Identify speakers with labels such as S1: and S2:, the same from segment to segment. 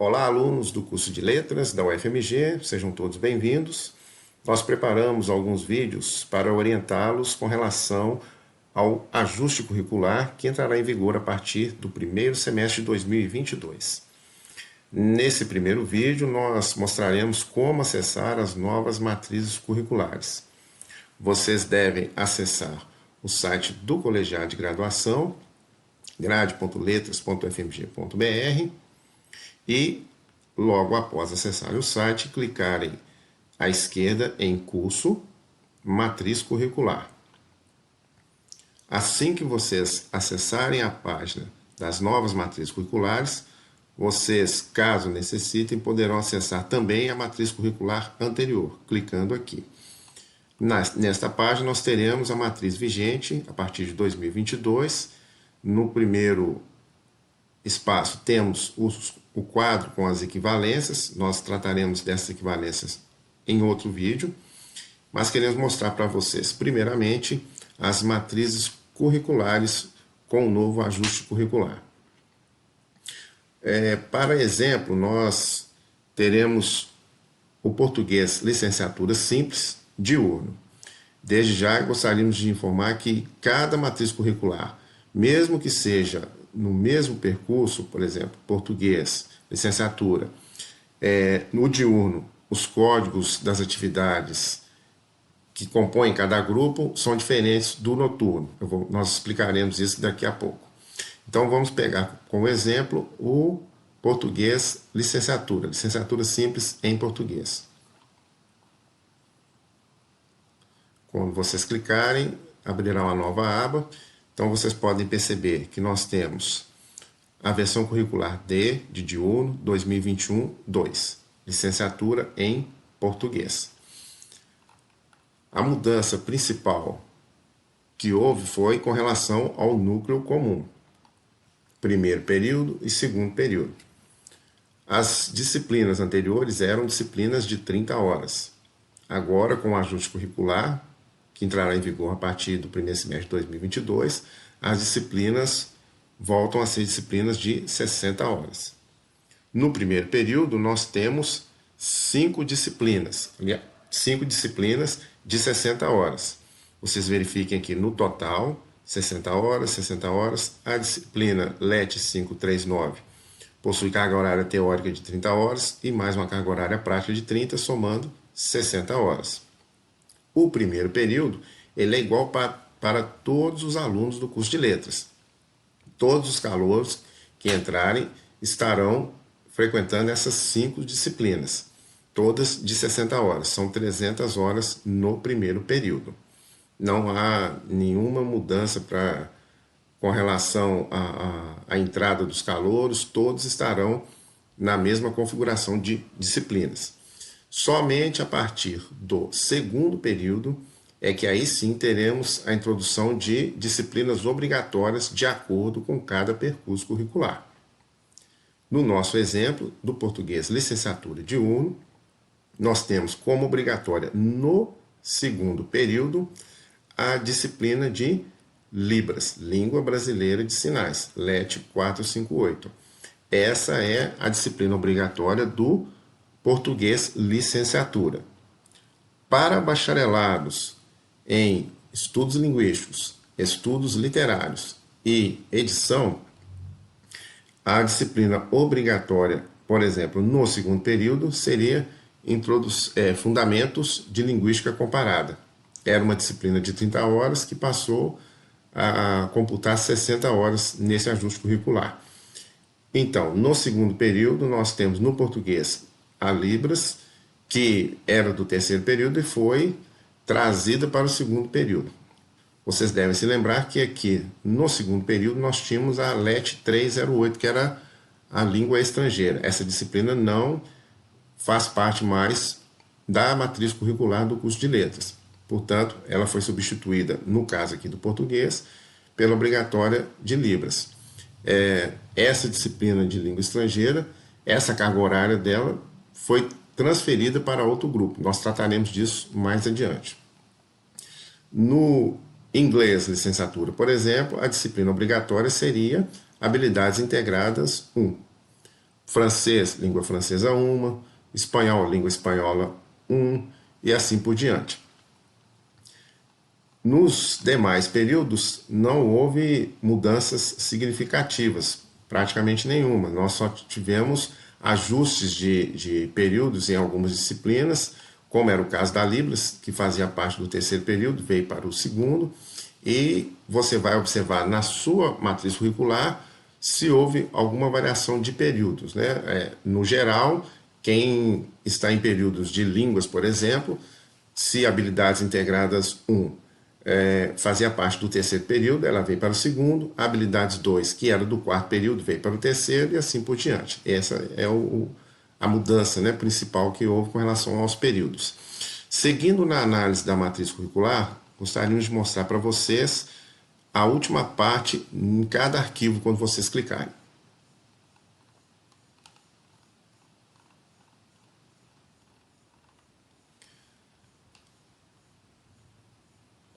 S1: Olá, alunos do curso de Letras da UFMG, sejam todos bem-vindos. Nós preparamos alguns vídeos para orientá-los com relação ao ajuste curricular que entrará em vigor a partir do primeiro semestre de 2022. Nesse primeiro vídeo, nós mostraremos como acessar as novas matrizes curriculares. Vocês devem acessar o site do Colegiado de Graduação, grade.letras.ufmg.br, e, logo após acessarem o site, clicarem à esquerda em Curso, Matriz Curricular. Assim que vocês acessarem a página das novas matrizes curriculares, vocês, caso necessitem, poderão acessar também a matriz curricular anterior, clicando aqui. Nesta página, nós teremos a matriz vigente a partir de 2022. No primeiro espaço, temos o quadro com as equivalências. Nós trataremos dessas equivalências em outro vídeo, mas queremos mostrar para vocês, primeiramente, as matrizes curriculares com o novo ajuste curricular. Para exemplo, nós teremos o português licenciatura simples diurno. Desde já, gostaríamos de informar que cada matriz curricular, mesmo que seja no mesmo percurso, por exemplo, português, licenciatura, no diurno, os códigos das atividades que compõem cada grupo são diferentes do noturno. Nós explicaremos isso daqui a pouco. Então, vamos pegar como exemplo o português licenciatura, licenciatura simples em português. Quando vocês clicarem, abrirá uma nova aba. Então, vocês podem perceber que nós temos a versão curricular D, de diurno, 2021-2, licenciatura em português. A mudança principal que houve foi com relação ao núcleo comum, primeiro período e segundo período. As disciplinas anteriores eram disciplinas de 30 horas. Agora, com o ajuste curricular, que entrará em vigor a partir do primeiro semestre de 2022, as disciplinas voltam a ser disciplinas de 60 horas. No primeiro período, nós temos 5 disciplinas de 60 horas. Vocês verifiquem aqui no total, 60 horas. A disciplina LET 539 possui carga horária teórica de 30 horas e mais uma carga horária prática de 30, somando 60 horas. O primeiro período ele é igual para todos os alunos do curso de letras. Todos os calouros que entrarem estarão frequentando essas 5 disciplinas, todas de 60 horas. São 300 horas no primeiro período. Não há nenhuma mudança com relação à entrada dos calouros, todos estarão na mesma configuração de disciplinas. Somente a partir do segundo período é que aí sim teremos a introdução de disciplinas obrigatórias de acordo com cada percurso curricular. No nosso exemplo do português licenciatura diurno, nós temos como obrigatória no segundo período a disciplina de Libras, Língua Brasileira de Sinais, LET 458. Essa é a disciplina obrigatória do português licenciatura. Para bacharelados em estudos linguísticos, estudos literários e edição, a disciplina obrigatória, por exemplo, no segundo período, seria Fundamentos de Linguística Comparada. Era uma disciplina de 30 horas que passou a computar 60 horas nesse ajuste curricular. Então, no segundo período, nós temos no português a Libras, que era do terceiro período e foi trazida para o segundo período. Vocês devem se lembrar que aqui, no segundo período, nós tínhamos a LET 308, que era a língua estrangeira. Essa disciplina não faz parte mais da matriz curricular do curso de letras. Portanto, ela foi substituída, no caso aqui do português, pela obrigatória de Libras. Essa disciplina de língua estrangeira, essa carga horária dela foi transferida para outro grupo. Nós trataremos disso mais adiante. No inglês, licenciatura, por exemplo, a disciplina obrigatória seria Habilidades Integradas 1. francês, língua francesa 1, espanhol, língua espanhola 1 e assim por diante. Nos demais períodos não houve mudanças significativas, praticamente nenhuma. Nós só tivemos ajustes de períodos em algumas disciplinas, como era o caso da Libras, que fazia parte do terceiro período, veio para o segundo, e você vai observar na sua matriz curricular se houve alguma variação de períodos, né? No geral, quem está em períodos de línguas, por exemplo, se habilidades integradas 1 fazia parte do terceiro período, ela veio para o segundo, habilidades 2, que era do quarto período, veio para o terceiro e assim por diante. Essa é a mudança, né, principal que houve com relação aos períodos. Seguindo na análise da matriz curricular, gostaríamos de mostrar para vocês a última parte em cada arquivo quando vocês clicarem.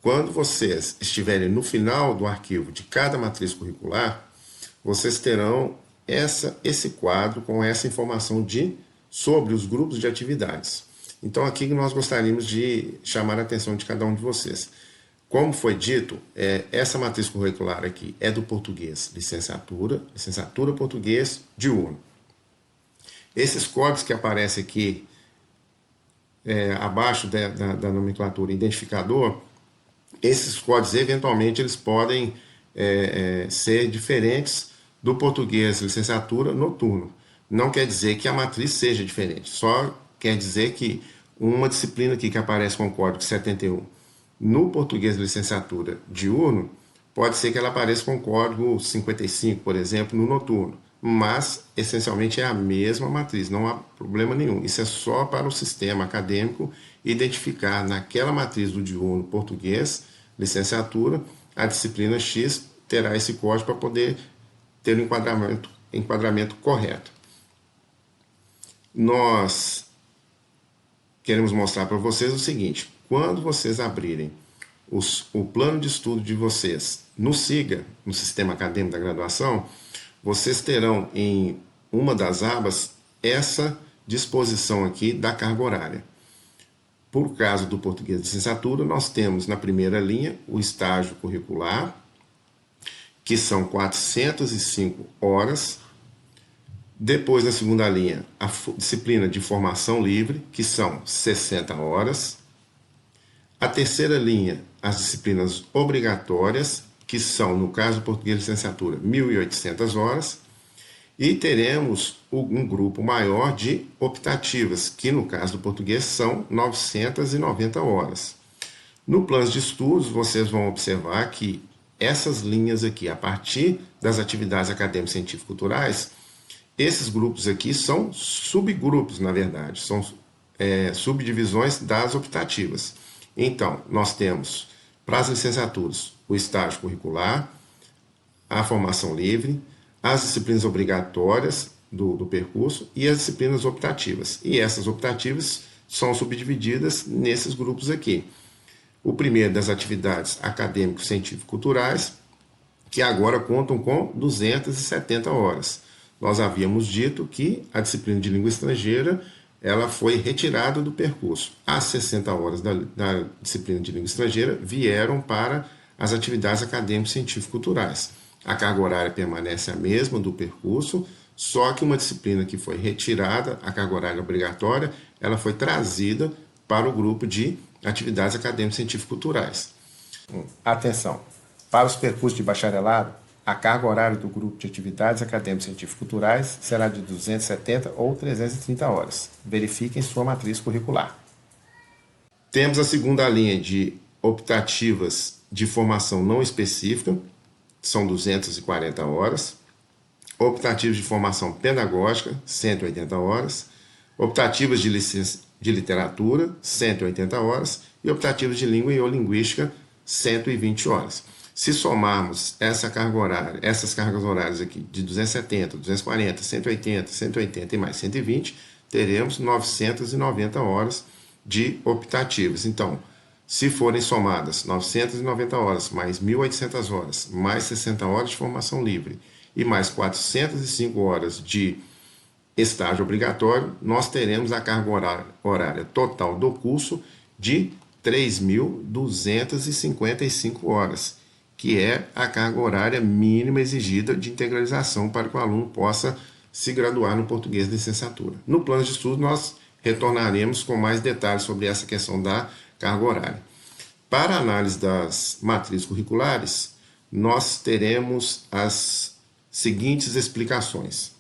S1: Quando vocês estiverem no final do arquivo de cada matriz curricular, vocês terão esse quadro com essa informação sobre os grupos de atividades. Então, aqui nós gostaríamos de chamar a atenção de cada um de vocês. Como foi dito, essa matriz curricular aqui é do português licenciatura português diurno. Esses códigos que aparecem aqui abaixo da nomenclatura identificador, esses códigos, eventualmente, eles podem ser diferentes do português licenciatura noturno. Não quer dizer que a matriz seja diferente, só quer dizer que uma disciplina aqui que aparece com o código 71 no português licenciatura diurno, pode ser que ela apareça com o código 55, por exemplo, no noturno. Mas, essencialmente, é a mesma matriz, não há problema nenhum. Isso é só para o sistema acadêmico identificar naquela matriz do diurno português, licenciatura, a disciplina X terá esse código para poder ter o enquadramento correto. Nós queremos mostrar para vocês o seguinte: quando vocês abrirem o plano de estudo de vocês no SIGA, no Sistema Acadêmico da Graduação, vocês terão em uma das abas essa disposição aqui da carga horária. Por caso do português de licenciatura, nós temos na primeira linha o estágio curricular, que são 405 horas. Depois, na segunda linha, a disciplina de formação livre, que são 60 horas. A terceira linha, as disciplinas obrigatórias, que são, no caso do português de licenciatura, 1.800 horas. E teremos um grupo maior de optativas, que no caso do português são 990 horas. No plano de estudos, vocês vão observar que essas linhas aqui, a partir das atividades acadêmicas científico-culturais, esses grupos aqui são subgrupos, na verdade, são subdivisões das optativas. Então, nós temos, para as licenciaturas, o estágio curricular, a formação livre, as disciplinas obrigatórias do percurso e as disciplinas optativas. E essas optativas são subdivididas nesses grupos aqui. O primeiro das atividades acadêmicos, científicos, culturais, que agora contam com 270 horas. Nós havíamos dito que a disciplina de língua estrangeira ela foi retirada do percurso. As 60 horas da disciplina de língua estrangeira vieram para as atividades acadêmicas, científicos, culturais. A carga horária permanece a mesma do percurso, só que uma disciplina que foi retirada, a carga horária obrigatória, ela foi trazida para o grupo de atividades acadêmicas, científicos, culturais. Atenção! Para os percursos de bacharelado, a carga horária do grupo de atividades acadêmicas, científicos, culturais será de 270 ou 330 horas. Verifiquem sua matriz curricular. Temos a segunda linha de optativas de formação não específica, são 240 horas. Optativas de formação pedagógica, 180 horas. Optativas de licença de literatura, 180 horas. E optativas de língua e ou linguística, 120 horas. Se somarmos essas cargas horárias aqui de 270, 240, 180, 180 e mais 120, teremos 990 horas de optativas. Então, se forem somadas 990 horas, mais 1.800 horas, mais 60 horas de formação livre e mais 405 horas de estágio obrigatório, nós teremos a carga horária total do curso de 3.255 horas, que é a carga horária mínima exigida de integralização para que o aluno possa se graduar no português de licenciatura. No plano de estudo, nós retornaremos com mais detalhes sobre essa questão da carga horária. Para a análise das matrizes curriculares, nós teremos as seguintes explicações.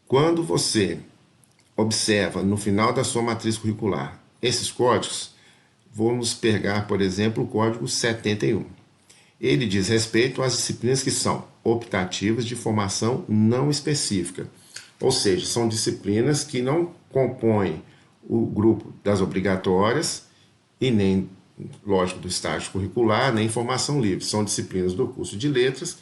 S1: Quando você observa no final da sua matriz curricular esses códigos, vamos pegar, por exemplo, o código 71. Ele diz respeito às disciplinas que são optativas de formação não específica, ou seja, são disciplinas que não compõem o grupo das obrigatórias e nem, lógico, do estágio curricular, nem formação livre. São disciplinas do curso de letras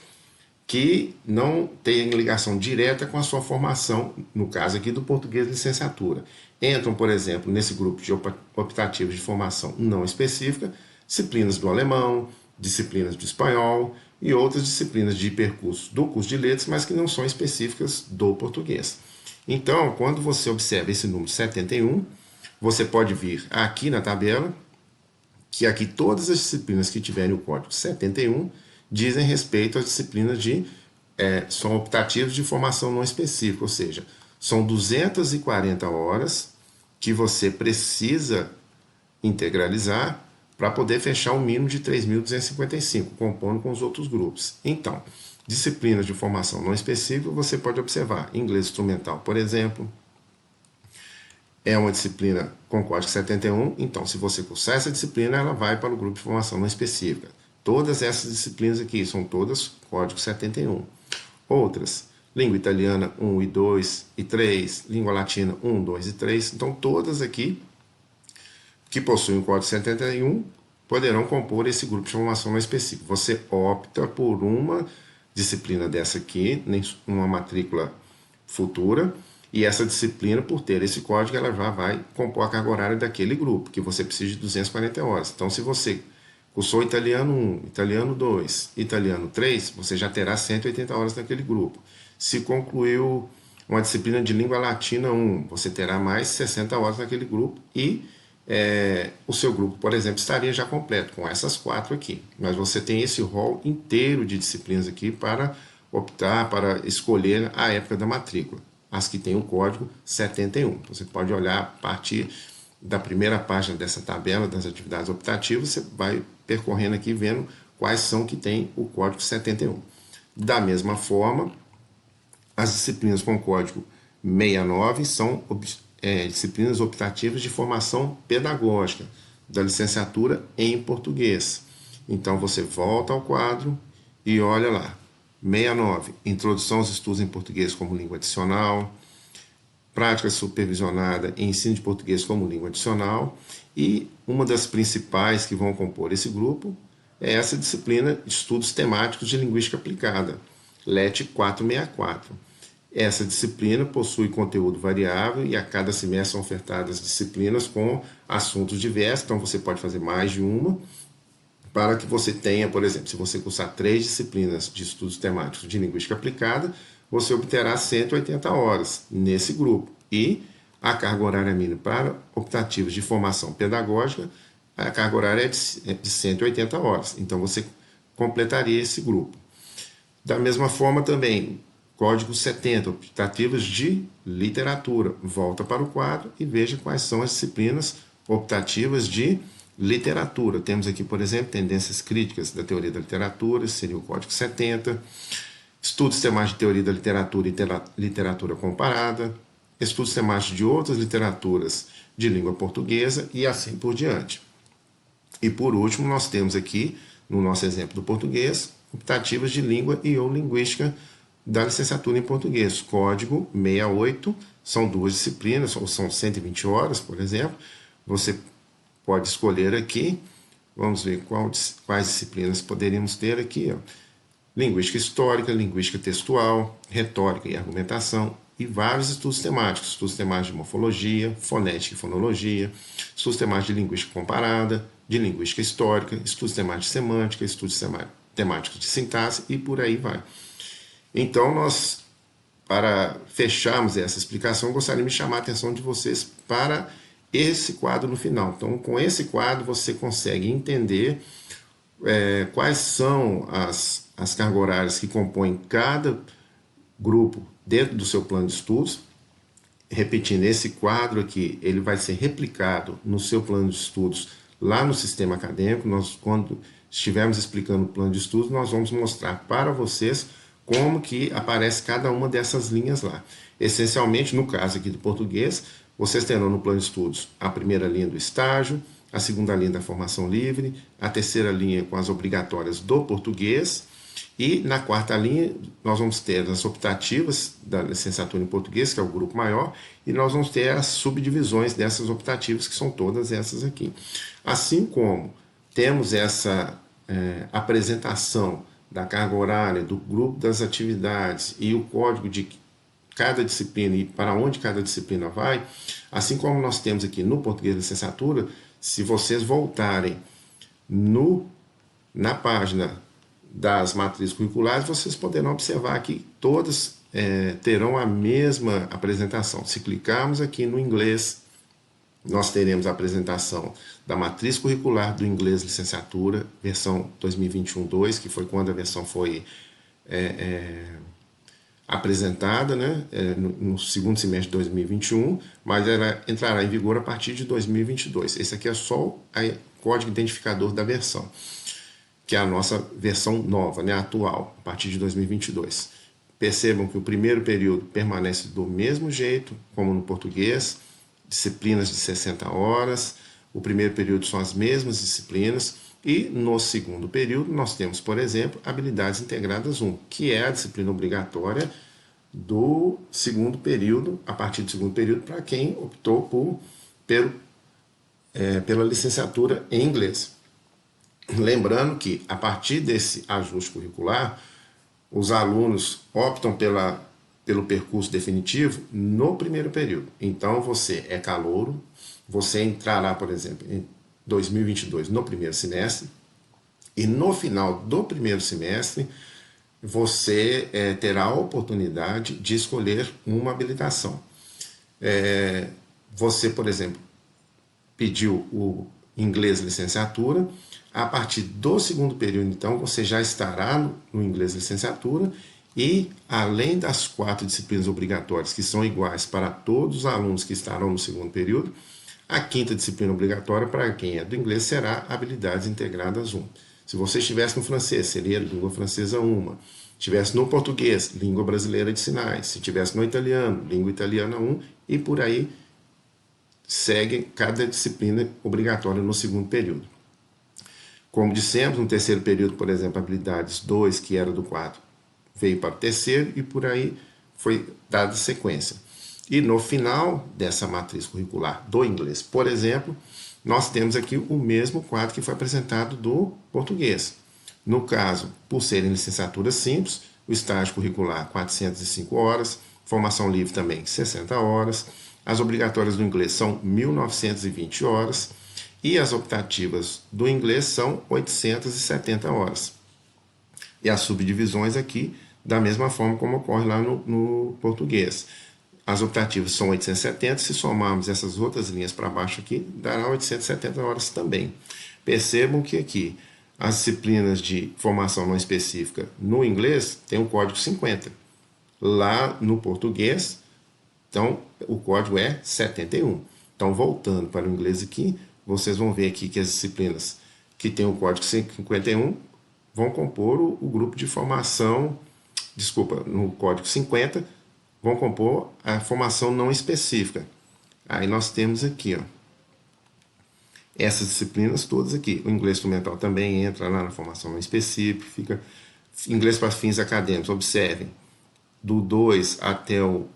S1: que não têm ligação direta com a sua formação, no caso aqui do português de licenciatura. Entram, por exemplo, nesse grupo de optativos de formação não específica, disciplinas do alemão, disciplinas do espanhol e outras disciplinas de percurso do curso de letras, mas que não são específicas do português. Então, quando você observa esse número 71, você pode vir aqui na tabela, que aqui todas as disciplinas que tiverem o código 71 dizem respeito às disciplinas são optativas de formação não específica, ou seja, são 240 horas que você precisa integralizar para poder fechar o mínimo de 3.255, compondo com os outros grupos. Então, disciplinas de formação não específica, você pode observar inglês instrumental, por exemplo, é uma disciplina com código 71, então se você cursar essa disciplina, ela vai para o grupo de formação não específica. Todas essas disciplinas aqui são todas código 71. Outras, língua italiana 1 e 2 e 3, língua latina 1, 2 e 3, então todas aqui que possuem o código 71 poderão compor esse grupo de formação não específico. Você opta por uma disciplina dessa aqui, uma matrícula futura, e essa disciplina, por ter esse código, ela já vai compor a carga horária daquele grupo, que você precisa de 240 horas. Então, se você cursou italiano 1, italiano 2, italiano 3, você já terá 180 horas naquele grupo. Se concluiu uma disciplina de língua latina 1, você terá mais 60 horas naquele grupo e o seu grupo, por exemplo, estaria já completo com essas 4 aqui. Mas você tem esse rol inteiro de disciplinas aqui para optar, para escolher a época da matrícula. As que têm o código 71. Você pode olhar a partir da primeira página dessa tabela das atividades optativas, você vai percorrendo aqui vendo quais são que têm o código 71. Da mesma forma, as disciplinas com código 69 são disciplinas optativas de formação pedagógica, da licenciatura em português. Então você volta ao quadro e olha lá. 69, Introdução aos Estudos em Português como Língua Adicional, Prática Supervisionada em Ensino de Português como Língua Adicional, e uma das principais que vão compor esse grupo é essa disciplina de Estudos Temáticos de Linguística Aplicada, LET 464. Essa disciplina possui conteúdo variável e a cada semestre são ofertadas disciplinas com assuntos diversos, então você pode fazer mais de uma, para que você tenha, por exemplo, se você cursar 3 disciplinas de estudos temáticos de linguística aplicada, você obterá 180 horas nesse grupo. E a carga horária mínima para optativos de formação pedagógica, a carga horária é de 180 horas. Então, você completaria esse grupo. Da mesma forma também, código 70, optativos de literatura. Volta para o quadro e veja quais são as disciplinas optativas de literatura. Temos aqui, por exemplo, tendências críticas da teoria da literatura, seria o código 70, estudos temáticos de teoria da literatura e literatura comparada, estudos temáticos de outras literaturas de língua portuguesa e assim por diante. E por último, nós temos aqui, no nosso exemplo do português, optativas de língua e ou linguística da licenciatura em português, código 68, são 2 disciplinas, ou são 120 horas, por exemplo. Você pode escolher aqui, vamos ver quais disciplinas poderíamos ter aqui. Ó. Linguística histórica, linguística textual, retórica e argumentação, e vários estudos temáticos de morfologia, fonética e fonologia, estudos temáticos de linguística comparada, de linguística histórica, estudos temáticos de semântica, estudos temáticos de sintaxe e por aí vai. Então, nós para fecharmos essa explicação, gostaria de chamar a atenção de vocês para esse quadro no final. Então, com esse quadro, você consegue entender quais são as cargas horárias que compõem cada grupo dentro do seu plano de estudos. Repetindo, esse quadro aqui, ele vai ser replicado no seu plano de estudos lá no sistema acadêmico. Nós, quando estivermos explicando o plano de estudos, nós vamos mostrar para vocês como que aparece cada uma dessas linhas lá. Essencialmente, no caso aqui do português, vocês terão no plano de estudos a primeira linha do estágio, a segunda linha da formação livre, a terceira linha com as obrigatórias do português, e na quarta linha nós vamos ter as optativas da licenciatura em português, que é o grupo maior, e nós vamos ter as subdivisões dessas optativas, que são todas essas aqui. Assim como temos essa apresentação da carga horária, do grupo das atividades e o código de cada disciplina e para onde cada disciplina vai, assim como nós temos aqui no português de licenciatura, se vocês voltarem na página das matrizes curriculares, vocês poderão observar que todas terão a mesma apresentação. Se clicarmos aqui no inglês, nós teremos a apresentação da matriz curricular do inglês licenciatura, versão 2021-2, que foi quando a versão foi apresentada, né, no segundo semestre de 2021, mas ela entrará em vigor a partir de 2022. Esse aqui é só o código identificador da versão, que é a nossa versão nova, né, atual, a partir de 2022. Percebam que o primeiro período permanece do mesmo jeito, como no português, disciplinas de 60 horas, o primeiro período são as mesmas disciplinas, e no segundo período nós temos, por exemplo, habilidades integradas 1, que é a disciplina obrigatória do segundo período, a partir do segundo período, para quem optou pela licenciatura em inglês. Lembrando que, a partir desse ajuste curricular, os alunos optam pelo percurso definitivo no primeiro período. Então, você é calouro, você entrará, por exemplo, em 2022 no primeiro semestre, e no final do primeiro semestre, você terá a oportunidade de escolher uma habilitação. Você, por exemplo, pediu o inglês licenciatura. A partir do segundo período, então, você já estará no inglês licenciatura, e além das 4 disciplinas obrigatórias, que são iguais para todos os alunos que estarão no segundo período, a quinta disciplina obrigatória para quem é do inglês será habilidades integradas 1. Se você estivesse no francês, seria língua francesa 1. Estivesse no português, língua brasileira de sinais. Se estivesse no italiano, língua italiana 1, e por aí segue cada disciplina obrigatória no segundo período. Como dissemos, no terceiro período, por exemplo, habilidades 2, que era do 4, veio para o terceiro, e por aí foi dada sequência. E no final dessa matriz curricular do inglês, por exemplo, nós temos aqui o mesmo quadro que foi apresentado do português. No caso, por serem licenciaturas simples, o estágio curricular 405 horas, formação livre também 60 horas, as obrigatórias do inglês são 1.920 horas, e as optativas do inglês são 870 horas. E as subdivisões aqui, da mesma forma como ocorre lá no português. As optativas são 870, se somarmos essas outras linhas para baixo aqui, dará 870 horas também. Percebam que aqui, as disciplinas de formação não específica no inglês tem o código 50. Lá no português, então, o código é 71. Então, voltando para o inglês aqui, vocês vão ver aqui que as disciplinas que têm o código 51 vão compor o grupo de formação, no código 50, vão compor a formação não específica. Aí nós temos aqui, essas disciplinas todas aqui. O inglês instrumental também entra lá na formação não específica. Inglês para fins acadêmicos, observem, do 2 até o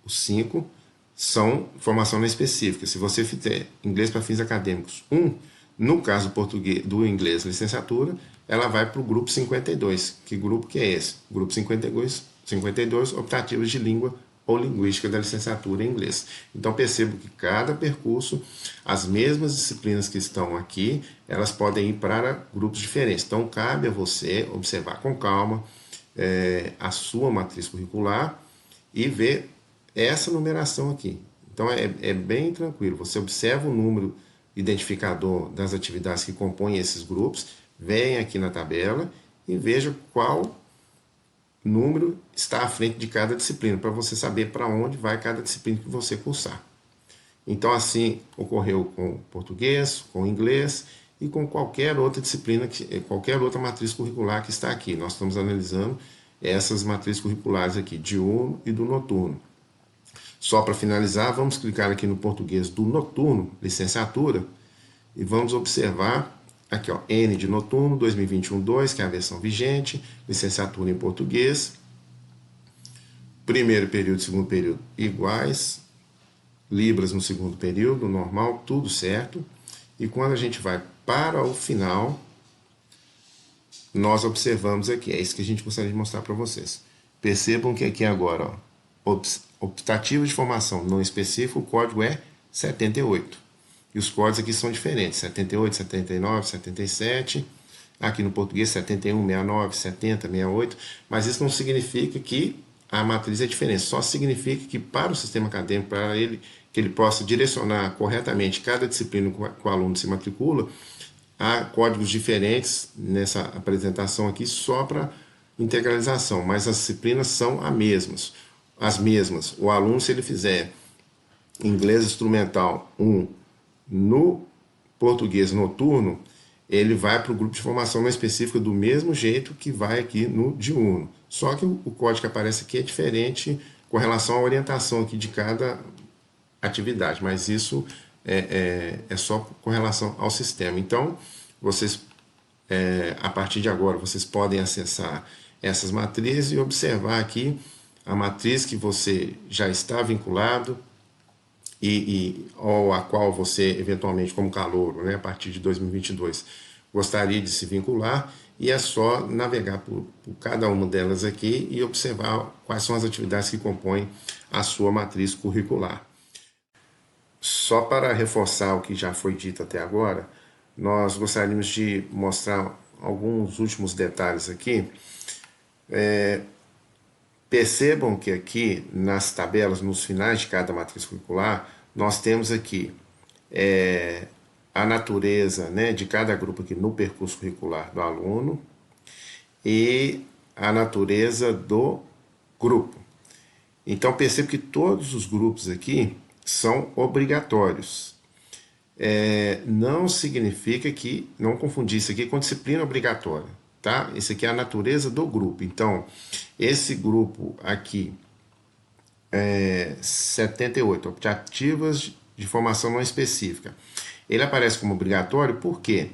S1: 5, são formação não específica. Se você fizer inglês para fins acadêmicos 1, no caso do inglês licenciatura, ela vai para o grupo 52. Que grupo que é esse? Grupo 52, optativas de língua ou linguística da licenciatura em inglês. Então percebo que cada percurso, as mesmas disciplinas que estão aqui, elas podem ir para grupos diferentes. Então cabe a você observar com calma a sua matriz curricular e ver essa numeração aqui. Então é bem tranquilo, você observa o número identificador das atividades que compõem esses grupos, vem aqui na tabela e veja qual número está à frente de cada disciplina, para você saber para onde vai cada disciplina que você cursar. Então, assim ocorreu com português, com inglês e com qualquer outra disciplina, qualquer outra matriz curricular que está aqui. Nós estamos analisando essas matrizes curriculares aqui, diurno e do noturno. Só para finalizar, vamos clicar aqui no português do noturno, licenciatura, e vamos observar aqui, ó, N de noturno 2021-2, que é a versão vigente, licenciatura em português, primeiro período e segundo período iguais, libras no segundo período, normal, tudo certo. E quando a gente vai para o final, nós observamos aqui, é isso que a gente gostaria de mostrar para vocês. Percebam que aqui agora, ó, optativa de formação não específico, o código é 78. E os códigos aqui são diferentes, 78, 79, 77, aqui no português 71, 69, 70, 68, mas isso não significa que a matriz é diferente, só significa que para o sistema acadêmico, para ele, que ele possa direcionar corretamente cada disciplina que o aluno se matricula, há códigos diferentes nessa apresentação aqui só para integralização, mas as disciplinas são as mesmas. O aluno, se ele fizer inglês instrumental 1 no português noturno, ele vai para o grupo de formação não específica do mesmo jeito que vai aqui no diurno. Só que o código que aparece aqui é diferente com relação à orientação aqui de cada atividade, mas isso é só com relação ao sistema. Então, vocês, a partir de agora, vocês podem acessar essas matrizes e observar aqui a matriz que você já está vinculado ou a qual você, eventualmente, como calouro, né, a partir de 2022, gostaria de se vincular, e é só navegar por cada uma delas aqui e observar quais são as atividades que compõem a sua matriz curricular. Só para reforçar o que já foi dito até agora, nós gostaríamos de mostrar alguns últimos detalhes aqui. Percebam que aqui nas tabelas, nos finais de cada matriz curricular, nós temos aqui a natureza, né, de cada grupo aqui no percurso curricular do aluno e a natureza do grupo. Então perceba que todos os grupos aqui são obrigatórios. Não significa que, não confundir isso aqui com disciplina obrigatória, tá? Isso aqui é a natureza do grupo. Então, esse grupo aqui, 78, optativas de formação não específica, ele aparece como obrigatório por quê?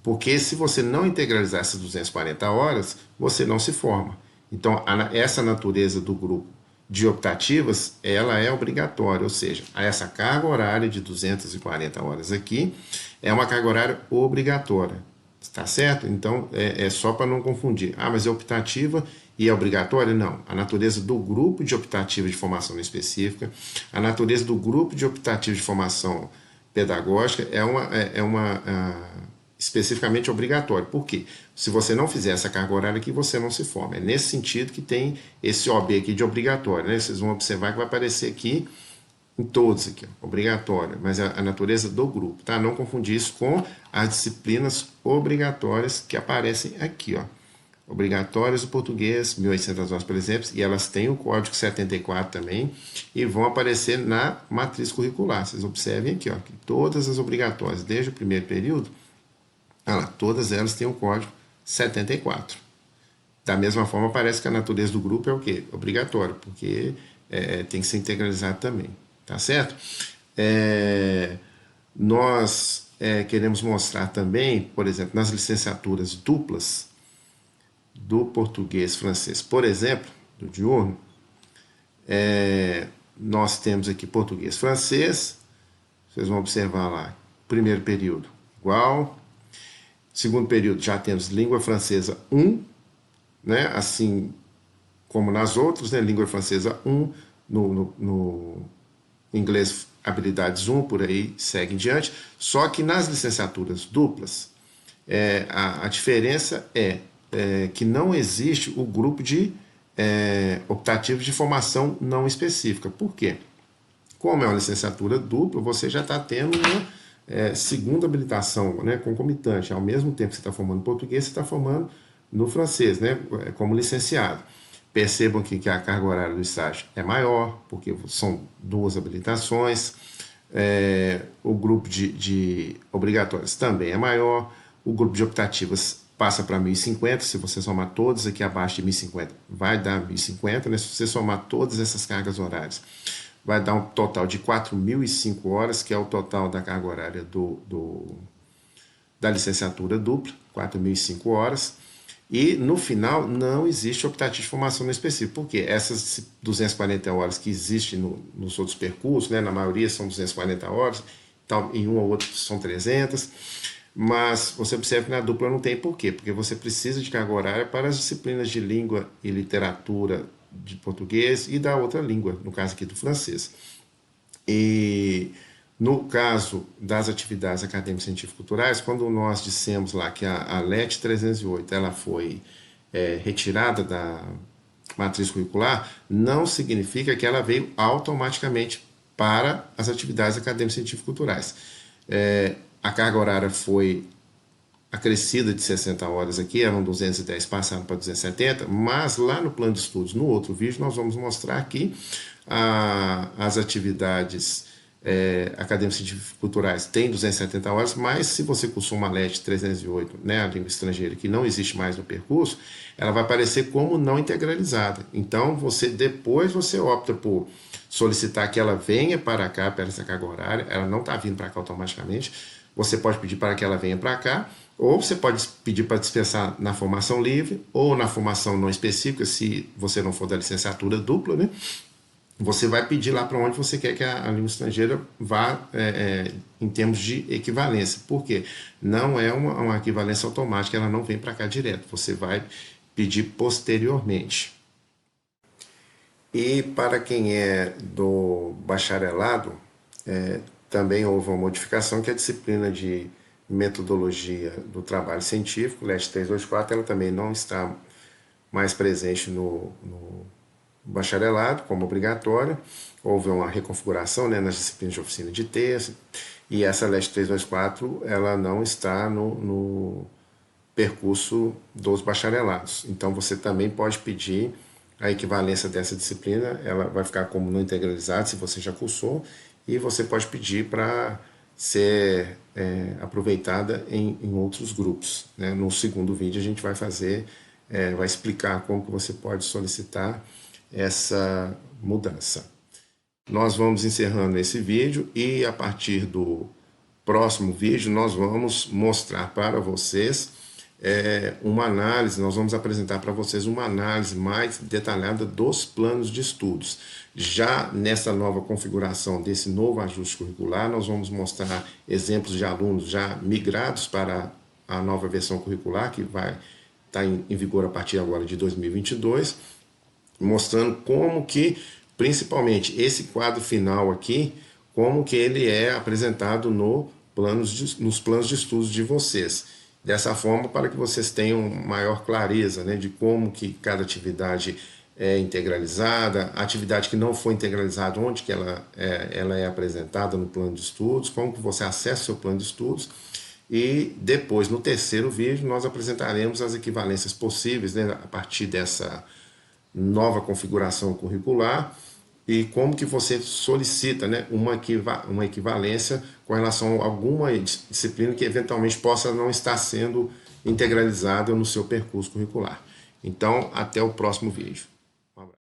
S1: Porque se você não integralizar essas 240 horas, você não se forma. Então, essa natureza do grupo de optativas, ela é obrigatória, ou seja, essa carga horária de 240 horas aqui é uma carga horária obrigatória, tá certo? Então, é só para não confundir. Ah, mas é optativa e é obrigatória? Não. A natureza do grupo de optativa de formação específica, a natureza do grupo de optativa de formação pedagógica é uma especificamente obrigatório. Por quê? Se você não fizer essa carga horária aqui, você não se forma. É nesse sentido que tem esse OB aqui de obrigatório, né? Vocês vão observar que vai aparecer aqui em todos aqui, ó, obrigatório, mas a natureza do grupo, tá? Não confundir isso com as disciplinas obrigatórias que aparecem aqui, ó. Obrigatórias do português, 1.800 horas, por exemplo, e elas têm o código 74 também, e vão aparecer na matriz curricular. Vocês observem aqui, ó, que todas as obrigatórias, desde o primeiro período, todas elas têm o código 74. Da mesma forma, parece que a natureza do grupo é o quê? Obrigatório, porque tem que ser integralizado também, tá certo? Nós queremos mostrar também, por exemplo, nas licenciaturas duplas do português francês, por exemplo, do diurno, nós temos aqui português francês, vocês vão observar lá, primeiro período igual, segundo período já temos língua francesa 1, né? Assim como nas outras, né? Língua francesa 1, no inglês habilidades 1, por aí segue em diante. Só que nas licenciaturas duplas, a diferença é que não existe o grupo de optativos de formação não específica. Por quê? Como é uma licenciatura dupla, você já está tendo uma segunda habilitação, né, concomitante. Ao mesmo tempo que você está formando em português, você está formando no francês, né, como licenciado. Percebam aqui que a carga horária do estágio é maior, porque são duas habilitações. O grupo de obrigatórios também é maior. O grupo de optativas passa para 1.050. Se você somar todos aqui abaixo de 1.050, vai dar 1.050, né? Se você somar todas essas cargas horárias, vai dar um total de 4.005 horas, que é o total da carga horária da licenciatura dupla, 4.005 horas. E no final não existe optativo de formação no específico, porque essas 240 horas que existem nos outros percursos, né, na maioria são 240 horas, em um ou outro são 300, mas você observa que na dupla não tem. Por quê? Porque você precisa de carga horária para as disciplinas de língua e literatura de português e da outra língua, no caso aqui do francês. E no caso das atividades acadêmicas científico-culturais, quando nós dissemos lá que a LET 308 ela foi retirada da matriz curricular, não significa que ela veio automaticamente para as atividades acadêmicas científico-culturais. A carga horária foi acrescida de 60 horas aqui, eram 210, passaram para 270, mas lá no plano de estudos, no outro vídeo, nós vamos mostrar aqui as atividades acadêmicas científico-culturais têm 270 horas, mas se você cursou uma LET 308, né, a língua estrangeira, que não existe mais no percurso, ela vai aparecer como não integralizada. Então, depois você opta por solicitar que ela venha para cá, para essa carga horária, ela não está vindo para cá automaticamente, você pode pedir para que ela venha para cá, ou você pode pedir para dispensar na formação livre, ou na formação não específica, se você não for da licenciatura dupla, né? Você vai pedir lá para onde você quer que a língua estrangeira vá em termos de equivalência. Por quê? Não é uma equivalência automática, ela não vem para cá direto, você vai pedir posteriormente. E para quem é do bacharelado, também houve uma modificação, que é a disciplina de metodologia do trabalho científico, LET 324, ela também não está mais presente no bacharelado como obrigatória. Houve uma reconfiguração, né, nas disciplinas de oficina de texto, e essa LET 324 ela não está no percurso dos bacharelados. Então você também pode pedir a equivalência dessa disciplina, ela vai ficar como não integralizada se você já cursou, e você pode pedir para ser aproveitada em outros grupos, né? No segundo vídeo a gente vai vai explicar como que você pode solicitar essa mudança. Nós vamos encerrando esse vídeo, e a partir do próximo vídeo nós vamos mostrar para vocês uma análise, nós vamos apresentar para vocês uma análise mais detalhada dos planos de estudos. Já nessa nova configuração desse novo ajuste curricular, nós vamos mostrar exemplos de alunos já migrados para a nova versão curricular, que vai estar em vigor a partir agora de 2022, mostrando como que, principalmente, esse quadro final aqui, como que ele é apresentado nos planos de estudos de vocês. Dessa forma, para que vocês tenham maior clareza, né, de como que cada atividade é integralizada, a atividade que não foi integralizada, onde que ela é apresentada no plano de estudos, como que você acessa o seu plano de estudos. E depois, no terceiro vídeo, nós apresentaremos as equivalências possíveis, né, a partir dessa nova configuração curricular, e como que você solicita, né, uma equivalência com relação a alguma disciplina que eventualmente possa não estar sendo integralizada no seu percurso curricular. Então, até o próximo vídeo.